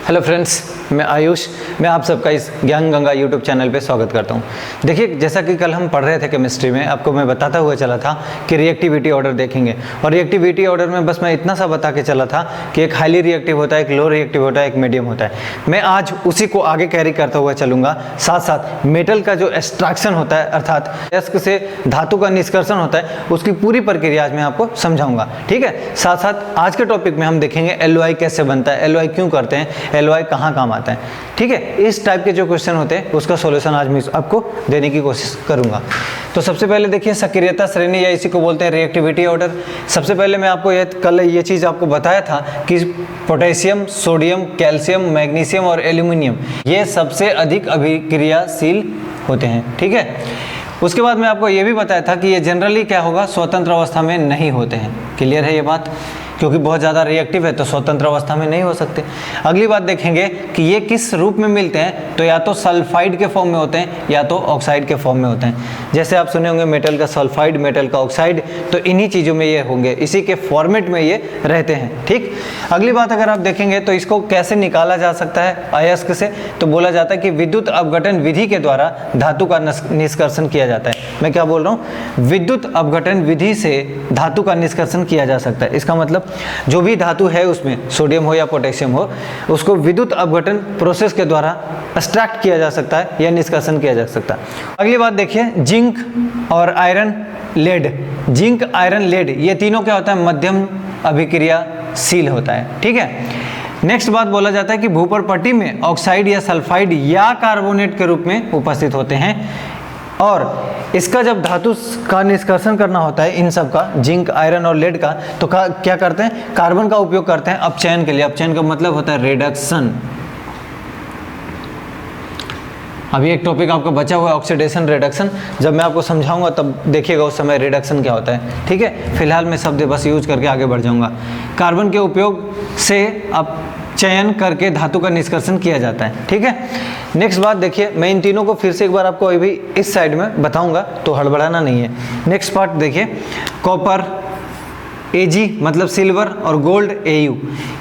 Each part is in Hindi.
हेलो फ्रेंड्स, मैं आयुष। मैं आप सबका इस ज्ञान गंगा यूट्यूब चैनल पे स्वागत करता हूँ। देखिए, जैसा कि कल हम पढ़ रहे थे केमिस्ट्री में, आपको मैं बताता हुआ चला था कि रिएक्टिविटी ऑर्डर देखेंगे। और रिएक्टिविटी ऑर्डर में बस मैं इतना सा बता के चला था कि एक हाईली रिएक्टिव होता है, एक लो रिएक्टिव होता है, एक मीडियम होता है। मैं आज उसी को आगे कैरी करता हुआ चलूँगा। साथ साथ मेटल का जो एक्सट्रैक्शन होता है, अर्थात अयस्क से धातु का निष्कर्षण होता है, उसकी पूरी प्रक्रिया आज मैं आपको समझाऊंगा। ठीक है। साथ साथ आज के टॉपिक में हम देखेंगे एलओआई कैसे बनता है, एलओआई क्यों करते हैं, एलओआई कहाँ काम आता है। ठीक है। इस टाइप के जो क्वेश्चन होते हैं उसका सॉल्यूशन आज मैं आपको देने की कोशिश करूंगा। तो सबसे पहले देखिए, सक्रियता श्रेणी या इसी को बोलते हैं रिएक्टिविटी ऑर्डर। सबसे पहले मैं आपको कल ये चीज़ आपको बताया था कि पोटेशियम, सोडियम, कैल्शियम, मैग्नीशियम और एल्यूमिनियम ये सबसे अधिक अभिक्रियाशील होते हैं। ठीक है। उसके बाद मैं आपको ये भी बताया था कि ये जनरली क्या होगा, स्वतंत्र अवस्था में नहीं होते हैं। क्लियर है ये बात? क्योंकि बहुत ज़्यादा रिएक्टिव है तो स्वतंत्र अवस्था में नहीं हो सकते। अगली बात देखेंगे कि ये किस रूप में मिलते हैं, तो या तो सल्फाइड के फॉर्म में होते हैं या तो ऑक्साइड के फॉर्म में होते हैं। जैसे आप सुने होंगे मेटल का सल्फाइड, मेटल का ऑक्साइड, तो इन्हीं चीज़ों में ये होंगे, इसी के फॉर्मेट में ये रहते हैं। ठीक। अगली बात अगर आप देखेंगे तो इसको कैसे निकाला जा सकता है अयस्क से, तो बोला जाता है कि विद्युत अपघटन विधि के द्वारा धातु का निष्कर्षण किया जाता है। मैं क्या बोल रहा हूँ, विद्युत अपघटन विधि से धातु का निष्कर्षण किया जा सकता है। इसका मतलब जो भी धातु है उसमें सोडियम हो या पोटेशियम हो, उसको विद्युत अपघटन प्रोसेस के द्वारा एक्सट्रैक्ट किया जा सकता है या निष्कर्षण किया जा सकता है। अगली बात देखिए, जिंक और iron, lead. Zinc, iron, lead ये तीनों क्या होता है, मध्यम अभिक्रियाशील होता है। ठीक है। नेक्स्ट बात बोला जाता है कि भूपर पट्टी में ऑक्साइड या सल्फाइड या कार्बोनेट के रूप में उपस्थित होते हैं, और इसका जब धातु का निष्कर्षण करना होता है, इन सब का, जिंक, आयरन और लेड का, तो क्या करते हैं, कार्बन का उपयोग करते हैं अपचयन के लिए। अपचयन का मतलब होता है रिडक्शन। अभी एक टॉपिक आपका बचा हुआ है, ऑक्सीडेशन रिडक्शन। जब मैं आपको समझाऊंगा तब देखिएगा उस समय रिडक्शन क्या होता है। ठीक है। फिलहाल मैं शब्द बस यूज करके आगे बढ़ जाऊंगा। कार्बन के उपयोग से आप चयन करके धातु का निष्कर्षण किया जाता है। ठीक है। नेक्स्ट बात देखिए, मैं इन तीनों को फिर से एक बार आपको अभी इस साइड में बताऊंगा, तो हड़बड़ाना नहीं है। नेक्स्ट पार्ट देखिए, कॉपर Ag मतलब सिल्वर और गोल्ड Au,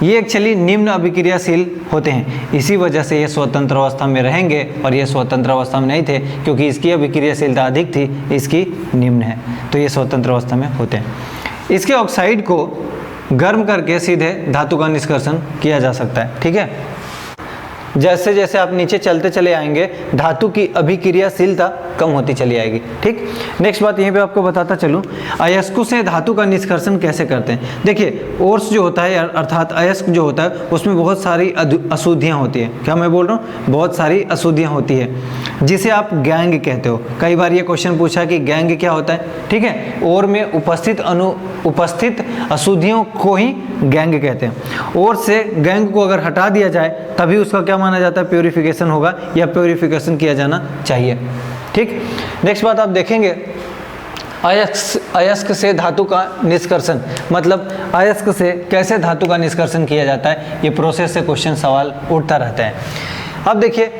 ये एक्चुअली निम्न अभिक्रियाशील होते हैं। इसी वजह से ये स्वतंत्र अवस्था में रहेंगे, और ये स्वतंत्र अवस्था में नहीं थे क्योंकि इसकी अभिक्रियाशीलता अधिक थी, इसकी निम्न है, तो ये स्वतंत्र अवस्था में होते हैं। इसके ऑक्साइड को गर्म करके सीधे धातु का निष्कर्षण किया जा सकता है। ठीक है। जैसे जैसे आप नीचे चलते चले आएंगे, धातु की अभिक्रियाशीलता कम होती चली आएगी। ठीक। नेक्स्ट बात यहीं पे आपको बताता चलूं, अयस्कों से धातु का निष्कर्षण कैसे करते हैं। देखिए, ओर्स जो होता है अर्थात अयस्क जो होता है, उसमें बहुत सारी अशुद्धियां होती हैं। क्या मैं बोल रहा हूँ, बहुत सारी अशुद्धियां होती है, जिसे आप गैंग कहते हो। कई बार ये क्वेश्चन पूछा कि गैंग क्या होता है। ठीक है। ओर में उपस्थित अशुद्धियों को ही गैंग कहते हैं। ओर से गैंग को अगर हटा दिया जाए तभी उसका क्या माना जाता है, प्योरिफिकेशन होगा या प्योरिफिकेशन किया जाना चाहिए। ठीक। नेक्स्ट बात आप देखेंगे, अयस्क से धातु का निष्कर्षण, मतलब अयस्क से कैसे धातु का निष्कर्षण किया जाता है, ये प्रोसेस से क्वेश्चन सवाल उठता रहता है। अब देखिए,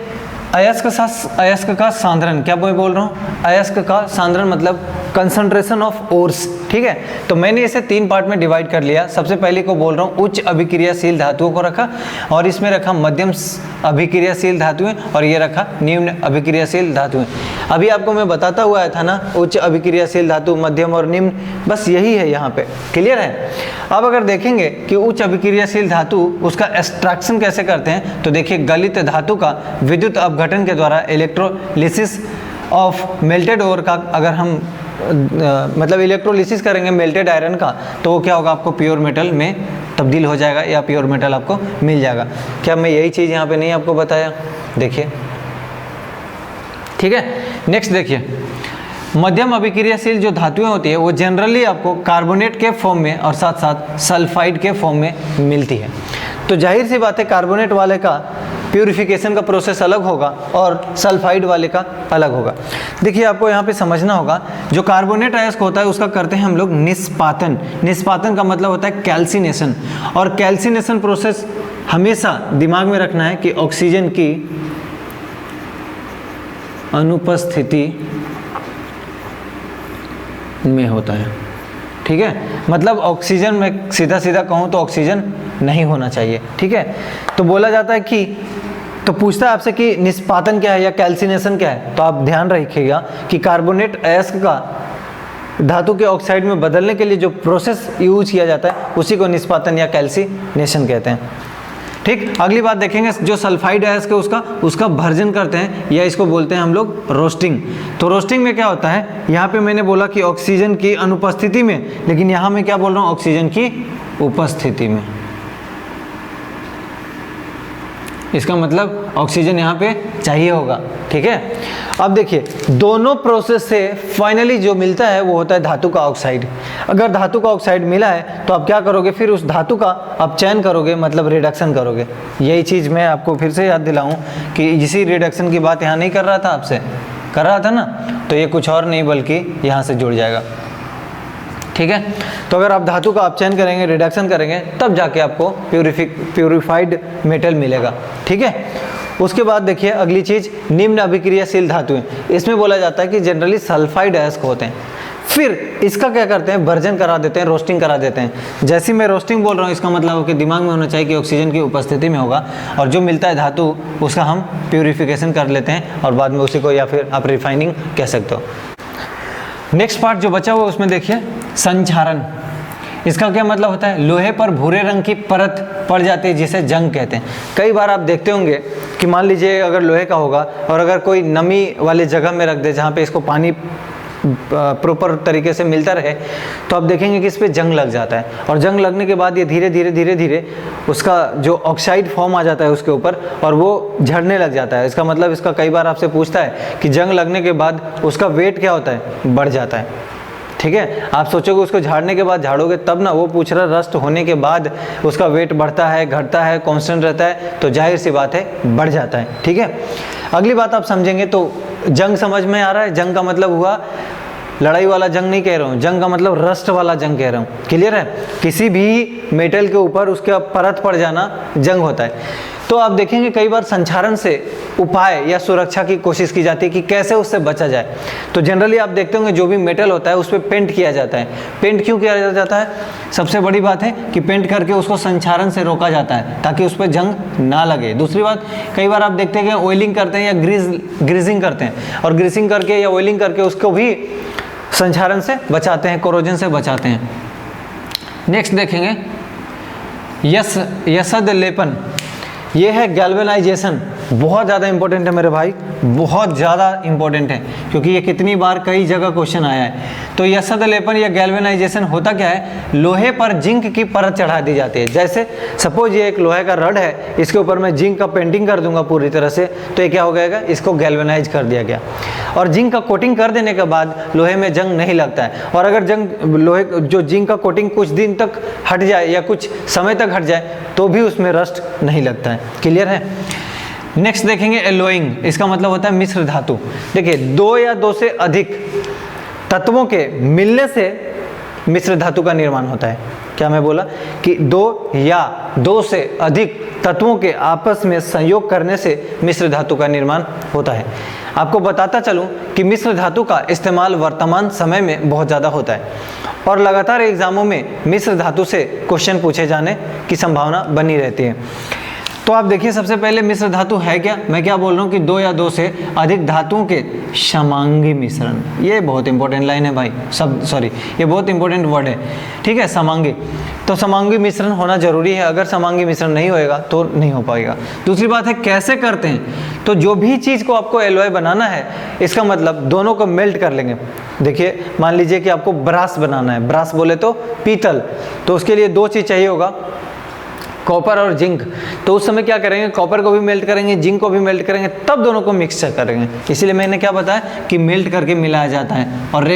अयस्क का सांद्रण, क्या मैं बोल रहा हूँ, अयस्क का सांद्रण मतलब कंसंट्रेशन ऑफ ओर्स। ठीक है। तो मैंने इसे 3 पार्ट में डिवाइड कर लिया। सबसे पहले को बोल रहा हूँ उच्च अभिक्रियाशील धातुओं को रखा, और इसमें रखा मध्यम अभिक्रियाशील धातुएं, और ये रखा निम्न अभिक्रियाशील धातुएं। अभी आपको मैं बताता हुआ आया था ना, उच्च अभिक्रियाशील धातु, मध्यम और निम्न, बस यही है यहाँ पे। क्लियर है। अब अगर देखेंगे कि उच्च अभिक्रियाशील धातु उसका एक्सट्रैक्शन कैसे करते हैं, तो देखिए, गलित धातु का विद्युत अपघटन के द्वारा इलेक्ट्रोलिसिस ऑफ मेल्टेड ओर का, अगर हम मतलब इलेक्ट्रोलिसिस करेंगे मेल्टेड आयरन का, तो वो क्या होगा, आपको प्योर मेटल में तब्दील हो जाएगा या प्योर मेटल आपको मिल जाएगा। क्या मैं यही चीज़ यहाँ पे नहीं आपको बताया? देखिए। ठीक है। नेक्स्ट देखिए, मध्यम अभिक्रियाशील जो धातुएं होती है वो जनरली आपको कार्बोनेट के फॉर्म में और साथ साथ सल्फाइड के फॉर्म में मिलती है। तो जाहिर सी बात है, कार्बोनेट वाले का प्यूरिफिकेशन का प्रोसेस अलग होगा और सल्फाइड वाले का अलग होगा। देखिए, आपको यहाँ पे समझना होगा, जो कार्बोनेट अयस्क होता है उसका करते हैं हम लोग निष्पातन। निष्पातन का मतलब होता है कैल्सिनेशन, और कैल्सिनेशन प्रोसेस हमेशा दिमाग में रखना है कि ऑक्सीजन की अनुपस्थिति में होता है। ठीक है। मतलब ऑक्सीजन में सीधा सीधा कहूँ तो ऑक्सीजन नहीं होना चाहिए। ठीक है, तो बोला जाता है कि, तो पूछता है आपसे कि निष्पादन क्या है या कैल्सिनेशन क्या है, तो आप ध्यान रखिएगा कि कार्बोनेट अयस्क का धातु के ऑक्साइड में बदलने के लिए जो प्रोसेस यूज किया जाता है उसी को निष्पादन या कैल्सिनेशन कहते हैं। ठीक, अगली बात देखेंगे, जो सल्फाइड अयस्क है उसका भर्जन करते हैं या इसको बोलते हैं हम लोग रोस्टिंग। तो रोस्टिंग में क्या होता है, यहाँ पे मैंने बोला कि ऑक्सीजन की अनुपस्थिति में, लेकिन यहाँ मैं क्या बोल रहा हूँ, ऑक्सीजन की उपस्थिति में। इसका मतलब ऑक्सीजन यहाँ पे चाहिए होगा। ठीक है, अब देखिए दोनों प्रोसेस से फाइनली जो मिलता है वो होता है धातु का ऑक्साइड। अगर धातु का ऑक्साइड मिला है तो आप क्या करोगे, फिर उस धातु का आप चयन करोगे, मतलब रिडक्शन करोगे। यही चीज़ मैं आपको फिर से याद दिलाऊं कि इसी रिडक्शन की बात यहाँ नहीं कर रहा था, आपसे कर रहा था ना, तो ये कुछ और नहीं बल्कि यहाँ से जुड़ जाएगा। ठीक है, तो अगर आप धातु का अपचयन करेंगे, रिडक्शन करेंगे, तब जाके आपको प्यूरिफाइड मेटल मिलेगा। ठीक है, उसके बाद देखिए अगली चीज़, निम्न अभिक्रियाशील धातुएं। इसमें बोला जाता है कि जनरली सल्फाइड अयस्क होते हैं। फिर इसका क्या करते हैं, वर्जन करा देते हैं, रोस्टिंग करा देते हैं। जैसे मैं रोस्टिंग बोल रहा हूँ, इसका मतलब आपके दिमाग में होना चाहिए कि ऑक्सीजन की उपस्थिति में होगा, और जो मिलता है धातु उसका हम प्यूरिफिकेशन कर लेते हैं और बाद में उसी को, या फिर आप रिफाइनिंग कह सकते हो। नेक्स्ट पार्ट जो बचा हुआ उसमें देखिए संक्षारण। इसका क्या मतलब होता है, लोहे पर भूरे रंग की परत पड़ जाती है जिसे जंग कहते हैं। कई बार आप देखते होंगे कि मान लीजिए अगर लोहे का होगा और अगर कोई नमी वाली जगह में रख दे जहाँ पे इसको पानी प्रॉपर तरीके से मिलता रहे, तो आप देखेंगे कि इस पे जंग लग जाता है, और जंग लगने के बाद ये धीरे धीरे उसका जो ऑक्साइड फॉर्म आ जाता है उसके ऊपर, और वो झड़ने लग जाता है। इसका मतलब इसका कई बार आपसे पूछता है कि जंग लगने के बाद उसका वेट क्या होता है, बढ़ जाता है। ठीक है, आप सोचोगे उसको झाड़ने के बाद झाड़ोगे तब ना, वो पूछ रहा रस्ट होने के बाद उसका वेट बढ़ता है, घटता है, कांस्टेंट रहता है, तो जाहिर सी बात है बढ़ जाता है। ठीक है, अगली बात आप समझेंगे तो जंग समझ में आ रहा है। जंग का मतलब हुआ लड़ाई वाला जंग नहीं कह रहा हूँ, जंग का मतलब रस्ट वाला जंग कह रहा हूँ। क्लियर है, किसी भी मेटल के ऊपर उसका परत पड़ जाना जंग होता है। तो आप देखेंगे कई बार संक्षारण से उपाय या सुरक्षा की कोशिश की जाती है कि कैसे उससे बचा जाए। तो जनरली आप देखते होंगे जो भी मेटल होता है उस पर पेंट किया जाता है। पेंट क्यों किया जाता है, सबसे बड़ी बात है कि पेंट करके उसको संक्षारण से रोका जाता है ताकि उस पर जंग ना लगे। दूसरी बात, कई बार आप देखते हैं कि ऑयलिंग करते हैं या ग्रीजिंग करते हैं, और ग्रीसिंग करके या ऑयलिंग करके उसको भी संक्षारण से बचाते हैं, कोरोजन से बचाते हैं। नेक्स्ट देखेंगे यसद लेपन, ये है गैल्वेनाइजेशन। बहुत ज़्यादा इंपॉर्टेंट है मेरे भाई, बहुत ज़्यादा इंपॉर्टेंट है, क्योंकि ये कितनी बार कई जगह क्वेश्चन आया है। तो यसद लेपन या गैल्वेनाइजेशन होता क्या है, लोहे पर जिंक की परत चढ़ा दी जाती है। जैसे सपोज ये एक लोहे का रड है, इसके ऊपर मैं जिंक का पेंटिंग कर दूंगा पूरी तरह से, तो ये क्या हो जाएगा, इसको गैल्वेनाइज कर दिया गया। और जिंक का कोटिंग कर देने के बाद लोहे में जंग नहीं लगता है। और अगर जंग लोहे जो जिंक का कोटिंग कुछ दिन तक हट जाए या कुछ समय तक हट जाए तो भी उसमें रस्ट नहीं लगता है। क्लियर है। नेक्स्ट देखेंगे एलोइंग, इसका मतलब होता है मिश्र धातु। देखिए दो या दो से अधिक तत्वों के मिलने से मिश्र धातु का निर्माण होता है। क्या मैं बोला कि दो या दो से अधिक तत्वों के आपस में संयोग करने से मिश्र धातु का निर्माण होता है। आपको बताता चलूं कि मिश्र धातु का इस्तेमाल वर्तमान समय में बहुत ज़्यादा होता है और लगातार एग्जामों में मिश्र धातु से क्वेश्चन पूछे जाने की संभावना बनी रहती है। तो आप देखिए सबसे पहले मिश्र धातु है क्या, मैं क्या बोल रहा हूँ कि दो या दो से अधिक धातुओं के समांगी मिश्रण। ये बहुत इंपॉर्टेंट लाइन है भाई, ये बहुत इंपॉर्टेंट वर्ड है। ठीक है, समांगी, तो समांगी मिश्रण होना जरूरी है। अगर समांगी मिश्रण नहीं होएगा तो नहीं हो पाएगा। दूसरी बात है कैसे करते हैं, तो जो भी चीज़ को आपको एलॉय बनाना है इसका मतलब दोनों को मेल्ट कर लेंगे। देखिए मान लीजिए कि आपको ब्रास बनाना है, ब्रास बोले तो पीतल, तो उसके लिए दो चीज़ चाहिए होगा, कॉपर और जिंक। तो उस समय क्या करेंगे, कॉपर को भी मेल्ट करेंगे, जिंक को भी मेल्ट करेंगे, तब दोनों को मिक्सचर करेंगे। इसीलिए मैंने क्या बताया कि मेल्ट करके मिलाया जाता है और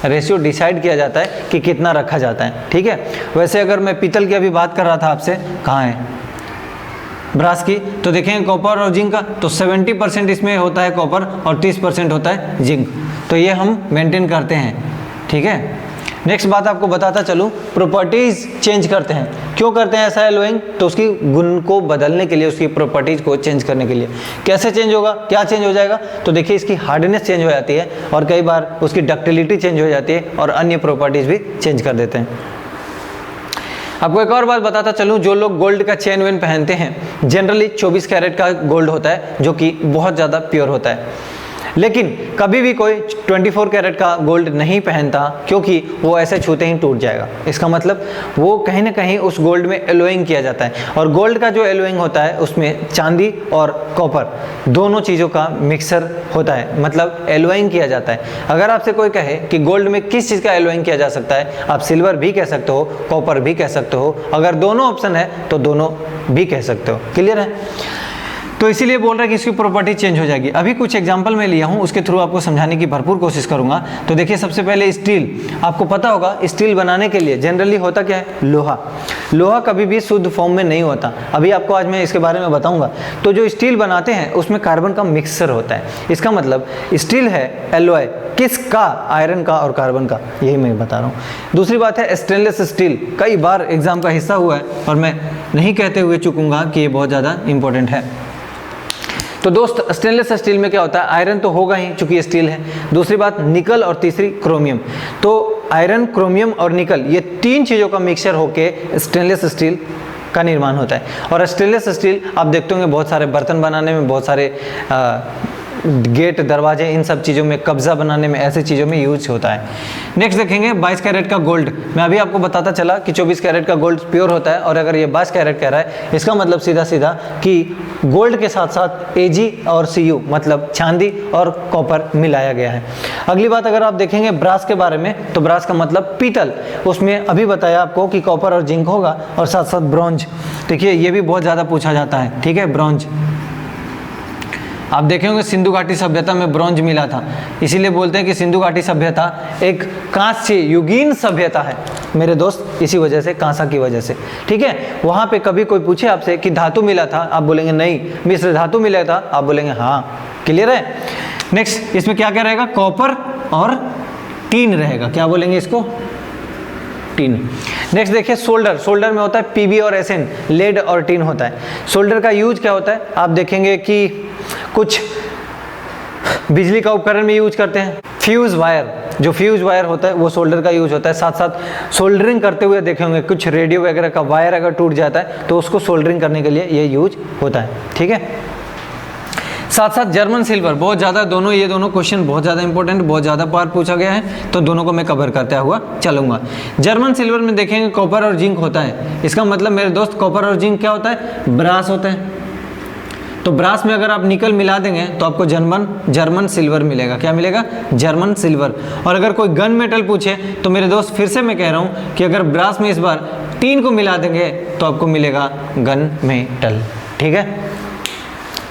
रेशियो डिसाइड किया जाता है कि कितना रखा जाता है। ठीक है, वैसे अगर मैं पीतल की अभी बात कर रहा था आपसे, कहाँ है ब्रास की, तो देखेंगे कॉपर और जिंक का, तो 70% इसमें होता है कॉपर और 30% होता है जिंक। तो ये हम मेंटेन करते हैं। ठीक है, नेक्स्ट बात आपको बताता चलूँ, प्रॉपर्टीज चेंज करते हैं। क्यों करते हैं ऐसा एलोइंग, तो उसकी गुण को बदलने के लिए, उसकी प्रॉपर्टीज को चेंज करने के लिए। कैसे चेंज होगा, क्या चेंज हो जाएगा, तो देखिए इसकी हार्डनेस चेंज हो जाती है और कई बार उसकी डक्टिलिटी चेंज हो जाती है और अन्य प्रॉपर्टीज भी चेंज कर देते हैं। आपको एक और बात बताता चलूँ, जो लोग गोल्ड का चेन वेन पहनते हैं जनरली 24 कैरेट का गोल्ड होता है, जो कि बहुत ज़्यादा प्योर होता है। लेकिन कभी भी कोई 24 कैरेट का गोल्ड नहीं पहनता, क्योंकि वो ऐसे छूते ही टूट जाएगा। इसका मतलब वो कहीं ना कहीं उस गोल्ड में एलोइंग किया जाता है, और गोल्ड का जो एलोइंग होता है उसमें चांदी और कॉपर दोनों चीज़ों का मिक्सर होता है, मतलब एलोइंग किया जाता है। अगर आपसे कोई कहे कि गोल्ड में किस चीज़ का एलोइंग किया जा सकता है, आप सिल्वर भी कह सकते हो, कॉपर भी कह सकते हो, अगर दोनों ऑप्शन है तो दोनों भी कह सकते हो। क्लियर है? तो इसीलिए बोल रहा है कि इसकी प्रॉपर्टी चेंज हो जाएगी। अभी कुछ एग्जांपल मैं लिया हूं, उसके थ्रू आपको समझाने की भरपूर कोशिश करूंगा। तो देखिए, सबसे पहले स्टील। आपको पता होगा स्टील बनाने के लिए जनरली होता क्या है? लोहा। लोहा कभी भी शुद्ध फॉर्म में नहीं होता, अभी आपको आज मैं इसके बारे में बताऊंगा। तो जो स्टील बनाते हैं उसमें कार्बन का मिक्सचर होता है। इसका मतलब स्टील है एलॉय किसका? आयरन का और कार्बन का, यही मैं बता रहा हूँ। दूसरी बात है स्टेनलेस स्टील। कई बार एग्जाम का हिस्सा हुआ है और मैं नहीं कहते हुए चूकूंगा कि ये बहुत ज़्यादा इंपॉर्टेंट है। तो दोस्त, स्टेनलेस स्टील में क्या होता है? आयरन तो होगा ही चूंकि स्टील है, दूसरी बात निकल, और तीसरी क्रोमियम। तो आयरन, क्रोमियम और निकल, ये तीन चीज़ों का मिक्सचर होके स्टेनलेस स्टील का निर्माण होता है। और स्टेनलेस स्टील आप देखते होंगे बहुत सारे बर्तन बनाने में, बहुत सारे गेट, दरवाजे, इन सब चीज़ों में, कब्जा बनाने में, ऐसे चीज़ों में यूज होता है। नेक्स्ट देखेंगे 22 कैरेट का गोल्ड। मैं अभी आपको बताता चला कि 24 कैरेट का गोल्ड प्योर होता है, और अगर ये 22 कैरेट कह रहा है, इसका मतलब सीधा सीधा कि गोल्ड के साथ साथ Ag और Cu मतलब चांदी और कॉपर मिलाया गया है। अगली बात अगर आप देखेंगे ब्रास के बारे में, तो ब्रास का मतलब पीतल। उसमें अभी बताया आपको कि कॉपर और जिंक होगा, और साथ साथ ब्रॉन्ज। देखिए, ये भी बहुत ज़्यादा पूछा जाता है, ठीक है, ब्रॉन्ज। आप देखे होंगे सिंधु घाटी सभ्यता में ब्रॉन्ज मिला था, इसीलिए बोलते हैं कि सिंधु घाटी सभ्यता एक कांस्य युगीन सभ्यता है मेरे दोस्त, इसी वजह से, कांसा की वजह से, ठीक है। वहां पे कभी कोई पूछे आपसे कि धातु मिला था, आप बोलेंगे नहीं। मिश्र धातु मिला था, आप बोलेंगे हाँ। क्लियर है? नेक्स्ट, इसमें क्या क्या रहेगा? कॉपर और टीन रहेगा। क्या बोलेंगे इसको? टीन। नेक्स्ट देखिए सोल्डर। सोल्डर में होता है पीबी और एसएन, लेड और टीन होता है। सोल्डर का यूज क्या होता है? आप देखेंगे कि कुछ बिजली का उपकरण में यूज करते हैं। फ्यूज वायर, जो फ्यूज वायर होता है वो सोल्डर का यूज होता है। साथ साथ सोल्डरिंग करते हुए देखे होंगे, कुछ रेडियो वगैरह का वायर अगर टूट जाता है तो उसको सोल्डरिंग करने के लिए ये यूज होता है, ठीक है। साथ साथ जर्मन सिल्वर, बहुत ज़्यादा दोनों, ये दोनों क्वेश्चन बहुत ज़्यादा इंपॉर्टेंट, बहुत ज़्यादा बार पूछा गया है, तो दोनों को मैं कवर करते हुआ चलूंगा। जर्मन सिल्वर में देखेंगे कॉपर और जिंक होता है। इसका मतलब मेरे दोस्त, कॉपर और जिंक क्या होता है? ब्रास होता है। तो ब्रास में अगर आप निकल मिला देंगे तो आपको जर्मन सिल्वर मिलेगा। क्या मिलेगा? German silver. और अगर कोई गन मेटल पूछे तो मेरे दोस्त, फिर से मैं कह रहा हूँ कि अगर ब्रास में इस बार टीन को मिला देंगे तो आपको मिलेगा गन मेटल, ठीक है।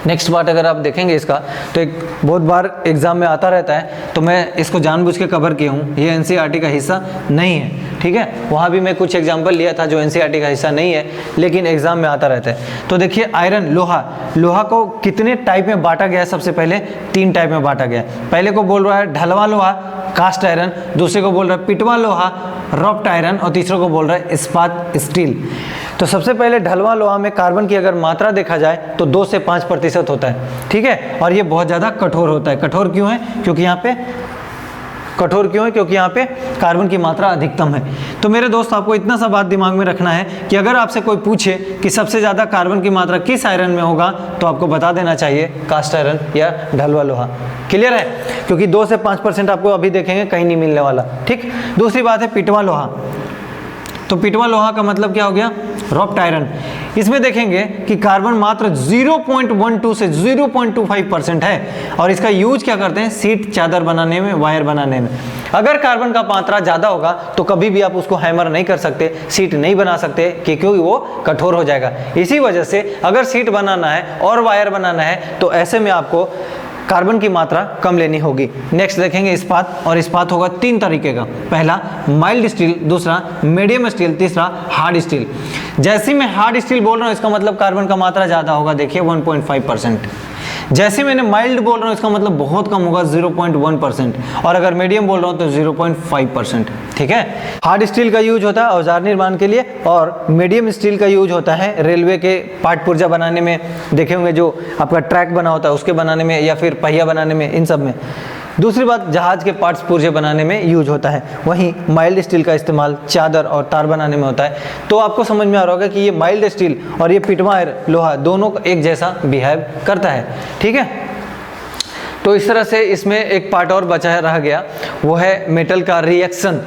नेक्स्ट पार्ट अगर आप देखेंगे इसका, तो एक बहुत बार एग्जाम में आता रहता है, तो मैं इसको जानबूझ के कवर किया हूँ। ये एनसीईआरटी का हिस्सा नहीं है, ठीक है। वहाँ भी मैं कुछ एग्जाम्पल लिया था जो एनसीईआरटी का हिस्सा नहीं है, लेकिन एग्जाम में आता रहता है। तो देखिए आयरन, लोहा। लोहा को कितने टाइप में बांटा गया है? सबसे पहले 3 टाइप में बांटा गया है। पहले को बोल रहा है ढलवा लोहा, कास्ट आयरन, दूसरे को बोल रहा है पिटवा लोहा, रॉफ्ट आयरन, और तीसरे को बोल रहा है इस्पात स्टील। तो सबसे पहले ढलवा लोहा में कार्बन की अगर मात्रा देखा जाए तो 2 से 5% होता है, ठीक है। और ये बहुत ज़्यादा कठोर होता है। कठोर क्यों है? क्योंकि यहाँ पे कठोर क्यों है? क्योंकि यहाँ पे कार्बन की मात्रा अधिकतम है। तो मेरे दोस्त, आपको इतना सा बात दिमाग में रखना है कि अगर आपसे कोई पूछे कि सबसे ज़्यादा कार्बन की मात्रा किस आयरन में होगा, तो आपको बता देना चाहिए कास्ट आयरन या ढलवा लोहा। क्लियर है? क्योंकि 2 से 5% आपको अभी देखेंगे कहीं नहीं मिलने वाला, ठीक। दूसरी बात है पिटवा लोहा। तो पिटवा लोहा का मतलब क्या हो गया? रॉफ्ट आयरन। इसमें देखेंगे कि कार्बन मात्र 0.12 से 0.25% है, और इसका यूज क्या करते हैं? सीट, चादर बनाने में, वायर बनाने में। अगर कार्बन का मात्रा ज़्यादा होगा तो कभी भी आप उसको हैमर नहीं कर सकते, सीट नहीं बना सकते, क्योंकि वो कठोर हो जाएगा। इसी वजह से अगर सीट बनाना है और वायर बनाना है तो ऐसे में आपको कार्बन की मात्रा कम लेनी होगी। नेक्स्ट देखेंगे इस्पात, और इस्पात होगा 3 तरीके का। पहला माइल्ड स्टील, दूसरा मीडियम स्टील, तीसरा हार्ड स्टील। जैसे मैं हार्ड स्टील बोल रहा हूँ इसका मतलब कार्बन का मात्रा ज़्यादा होगा, देखिए 1.5%। जैसे मैंने माइल्ड बोल रहा हूँ इसका मतलब बहुत कम होगा, 0.1%। और अगर मीडियम बोल रहा हूँ तो 0.5%, ठीक है। हार्ड स्टील का यूज होता है औजार निर्माण के लिए, और मीडियम स्टील का यूज होता है रेलवे के पार्ट पुर्जा बनाने में। देखे होंगे जो आपका ट्रैक बना होता है उसके बनाने में, या फिर पहिया बनाने में, इन सब में। दूसरी बात, जहाज के पार्ट्स पुर्जे बनाने में यूज होता है। वहीं माइल्ड स्टील का इस्तेमाल चादर और तार बनाने में होता है। तो आपको समझ में आ रहा होगा कि ये माइल्ड स्टील और ये पिटवायर लोहा दोनों एक जैसा बिहेव करता है, ठीक है। तो इस तरह से इसमें एक पार्ट और बचा रह गया, वो है मेटल का रिएक्शन।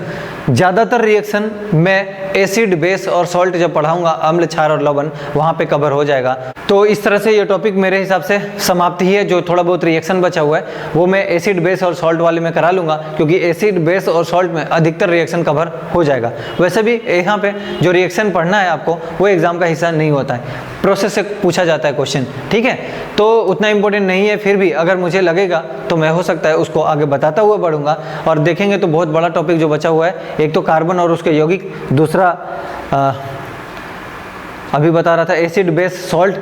ज़्यादातर रिएक्शन मैं एसिड, बेस और सॉल्ट जब पढ़ाऊंगा, अम्ल, क्षार और लवण, वहाँ पे कवर हो जाएगा। तो इस तरह से ये टॉपिक मेरे हिसाब से समाप्त ही है। जो थोड़ा बहुत रिएक्शन बचा हुआ है वो मैं एसिड, बेस और सॉल्ट वाले में करा लूँगा, क्योंकि एसिड, बेस और सॉल्ट में अधिकतर रिएक्शन कवर हो जाएगा। वैसे भी यहाँ पे जो रिएक्शन पढ़ना है आपको वो एग्जाम का हिस्सा नहीं होता है, प्रोसेस से पूछा जाता है क्वेश्चन, ठीक है। तो उतना इंपॉर्टेंट नहीं है, फिर भी अगर मुझे लगेगा तो मैं हो सकता है उसको आगे बताता हुआ बढ़ूंगा। और देखेंगे तो बहुत बड़ा टॉपिक जो बचा हुआ है, एक तो कार्बन और उसके यौगिक, दूसरा अभी बता रहा था एसिड, बेस, सॉल्ट,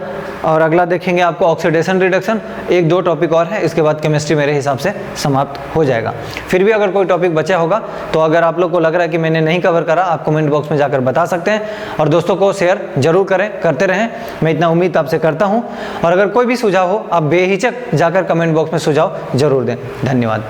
और अगला देखेंगे आपको ऑक्सीडेशन रिडक्शन। एक दो टॉपिक और है, इसके बाद केमिस्ट्री मेरे हिसाब से समाप्त हो जाएगा। फिर भी अगर कोई टॉपिक बचा होगा तो अगर आप लोग को लग रहा है कि मैंने नहीं कवर करा, आप कमेंट बॉक्स में जाकर बता सकते हैं। और दोस्तों को शेयर जरूर करें, करते रहें, मैं इतना उम्मीद आपसे करता हूँ। और अगर कोई भी सुझाव हो, आप बेहिचक जाकर कमेंट बॉक्स में सुझाव जरूर दें। धन्यवाद।